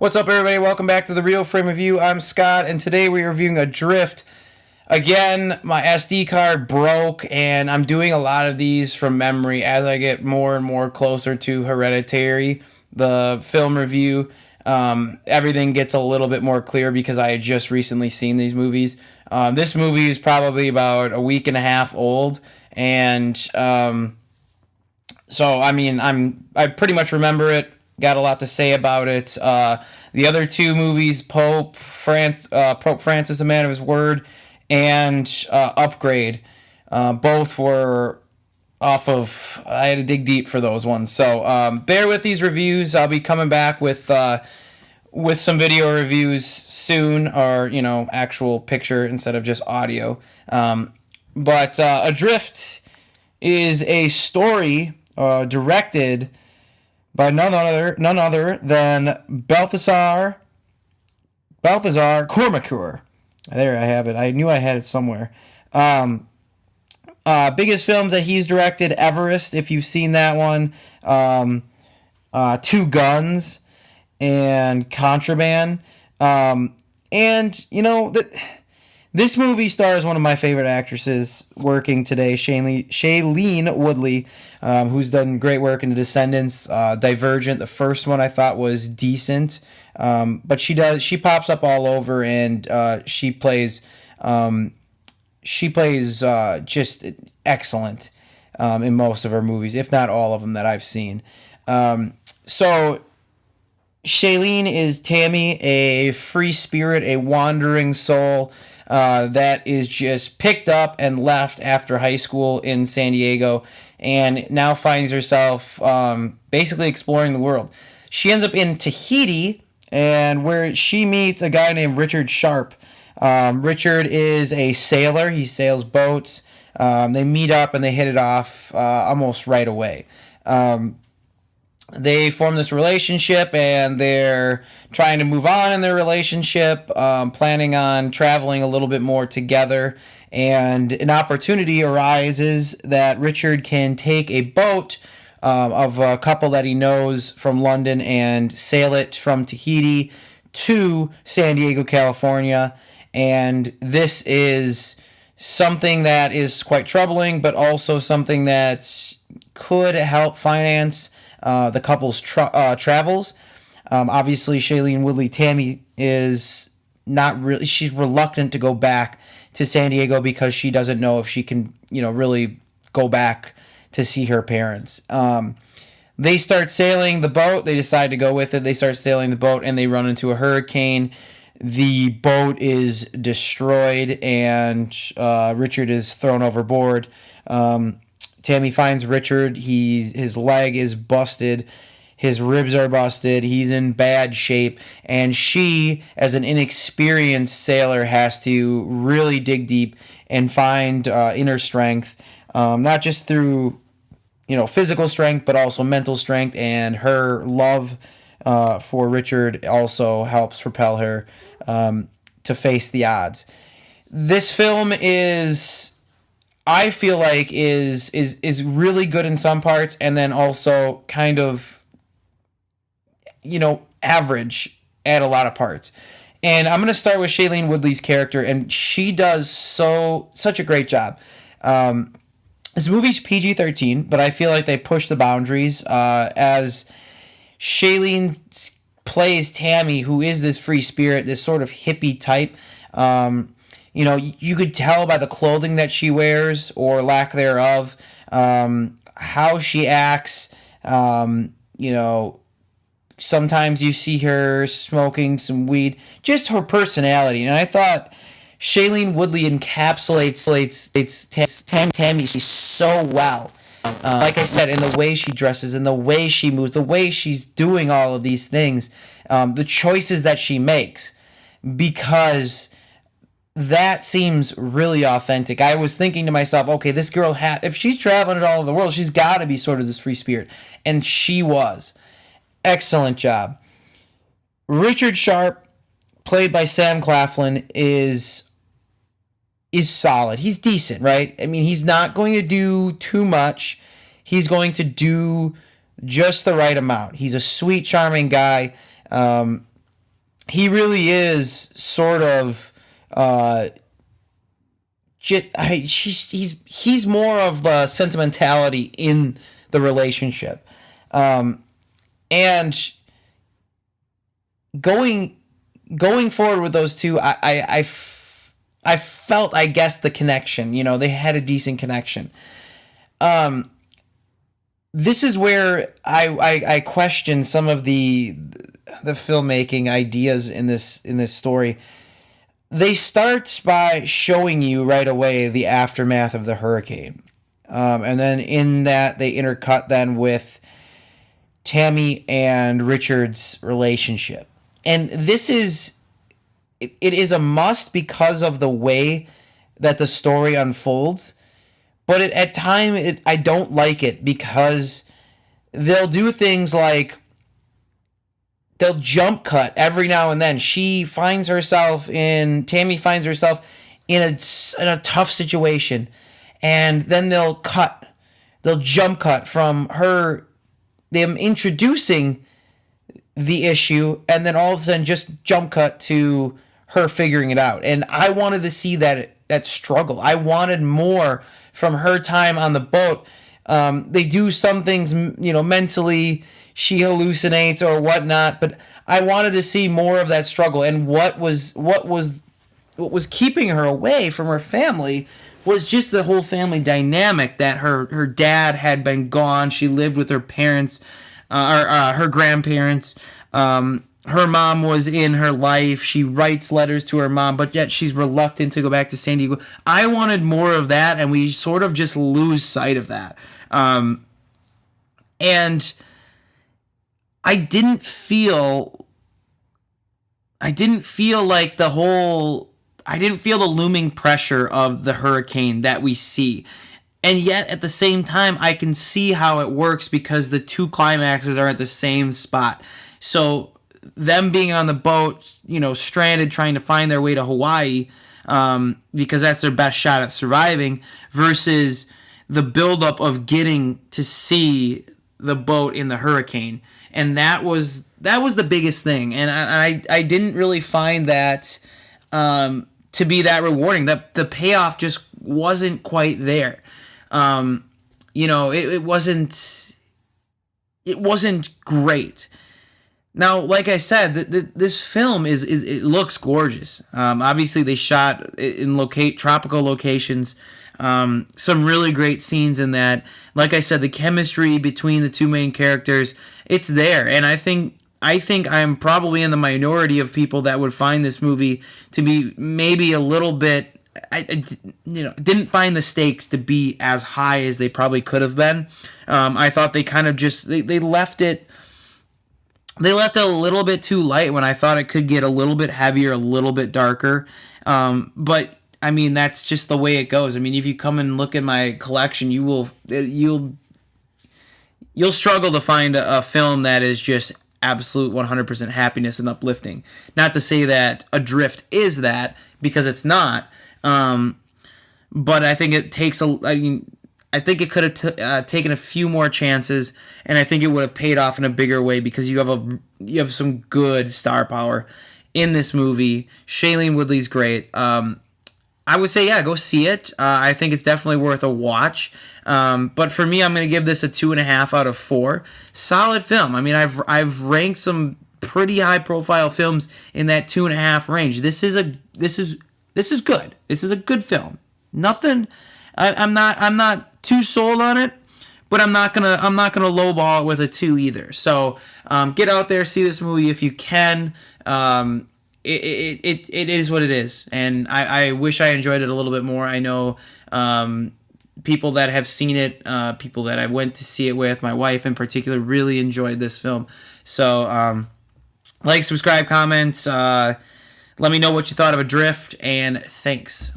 What's up, everybody? Welcome back to the Real Frame Review. I'm Scott, and today we're reviewing Adrift. Again, my SD card broke, and I'm doing a lot of these from memory as I get more and more closer to Hereditary, the film review. Everything gets a little bit more clear because I had just recently seen these movies. This movie is probably about a week and a half old, and so I pretty much remember it. Got a lot to say about it. The other two movies, Pope Francis, a Man of His Word, and Upgrade, both were off of. I had to dig deep for those ones, so bear with these reviews. I'll be coming back with some video reviews soon, or actual picture instead of just audio. But Adrift is a story directed by none other than Balthazar Cormacur. There, I have it. I knew I had it somewhere. Biggest films that he's directed: Everest, if you've seen that one, Two Guns, and Contraband. This movie stars one of my favorite actresses working today, Shailene Woodley, who's done great work in The Descendants, Divergent. The first one I thought was decent, but she pops up all over, and she plays just excellent in most of her movies, if not all of them that I've seen. So Shailene is Tammy, a free spirit, a wandering soul that is just picked up and left after high school in San Diego, and now finds herself basically exploring the world. She ends up in Tahiti, and where she meets a guy named Richard Sharp. Richard is a sailor. He sails boats. They meet up and they hit it off almost right away. They form this relationship, and they're trying to move on in their relationship, planning on traveling a little bit more together. And an opportunity arises that Richard can take a boat of a couple that he knows from London and sail it from Tahiti to San Diego, California. And this is something that is quite troubling, but also something that could help finance the couple's travels. Obviously, Shailene Woodley Tammy is not really. She's reluctant to go back to San Diego because she doesn't know if she can, really go back to see her parents. They start sailing the boat. They decide to go with it. They start sailing the boat, and they run into a hurricane. The boat is destroyed, and Richard is thrown overboard. Tammy finds Richard. His leg is busted. His ribs are busted. He's in bad shape. And she, as an inexperienced sailor, has to really dig deep and find inner strength, not just through physical strength, but also mental strength. And her love for Richard also helps propel her to face the odds. This film I feel like is really good in some parts, and then also kind of average at a lot of parts. And I'm going to start with Shailene Woodley's character, and she does such a great job. This movie's PG-13, but I feel like they push the boundaries as Shailene plays Tammy, who is this free spirit, this sort of hippie type. You could tell by the clothing that she wears, or lack thereof, how she acts. Sometimes you see her smoking some weed, just her personality. And I thought Shailene Woodley encapsulates Tammy so well. Like I said, in the way she dresses, in the way she moves, the way she's doing all of these things, the choices that she makes, because that seems really authentic. I was thinking to myself, okay, this girl if she's traveling all over the world, she's got to be sort of this free spirit. And she was. Excellent job. Richard Sharp, played by Sam Claflin, is solid. He's decent, right? I mean, he's not going to do too much. He's going to do just the right amount. He's a sweet, charming guy. he really is sort of he's more of the sentimentality in the relationship, and going forward with those two, I felt, I guess, the connection. You know, they had a decent connection. This is where I question some of the filmmaking ideas in this story. They start by showing you right away the aftermath of the hurricane, and then in that they intercut then with Tammy and Richard's relationship, and this is it is a must because of the way that the story unfolds. But at time, I don't like it because they'll do things like they'll jump cut every now and then. Tammy finds herself in a tough situation, and then they'll jump cut from them introducing the issue, and then all of a sudden just jump cut to her figuring it out. And I wanted to see that struggle. I wanted more from her time on the boat. They do some things, mentally she hallucinates or whatnot, but I wanted to see more of that struggle. And what was keeping her away from her family was just the whole family dynamic, that her dad had been gone. She lived with her parents, or her grandparents. Her mom was in her life. She writes letters to her mom, but yet she's reluctant to go back to San Diego. I wanted more of that, and we sort of just lose sight of that. And I didn't feel like I didn't feel the looming pressure of the hurricane that we see. And yet, at the same time, I can see how it works because the two climaxes are at the same spot. So them being on the boat, stranded, trying to find their way to Hawaii, because that's their best shot at surviving, versus the buildup of getting to see the boat in the hurricane. And that was the biggest thing. And I didn't really find that to be that rewarding. That the payoff just wasn't quite there. It wasn't great. Now, like I said, this film it looks gorgeous. Obviously, they shot in tropical locations. Some really great scenes in that. Like I said, the chemistry between the two main characters, it's there, and I think I'm probably in the minority of people that would find this movie to be maybe a little bit. I didn't find the stakes to be as high as they probably could have been. I thought they kind of just they left it. They left it a little bit too light when I thought it could get a little bit heavier, a little bit darker. But I mean, that's just the way it goes. I mean, if you come and look at my collection, you'll struggle to find a film that is just absolute 100% happiness and uplifting. Not to say that Adrift is that, because it's not. But I think it takes I think it could have taken a few more chances, and I think it would have paid off in a bigger way because you have some good star power in this movie. Shailene Woodley's great. I would say, yeah, go see it. I think it's definitely worth a watch. But for me, I'm going to give this a 2.5 out of 4. Solid film. I mean, I've ranked some pretty high profile films in that 2.5 range. This is good. This is a good film. Nothing. I'm not too sold on it, but I'm not gonna lowball it with a 2 either. So get out there, see this movie if you can. It is what it is, and I wish I enjoyed it a little bit more. I know people that have seen it, people that I went to see it with, my wife in particular, really enjoyed this film. So like, subscribe, comments. Let me know what you thought of Adrift, and thanks.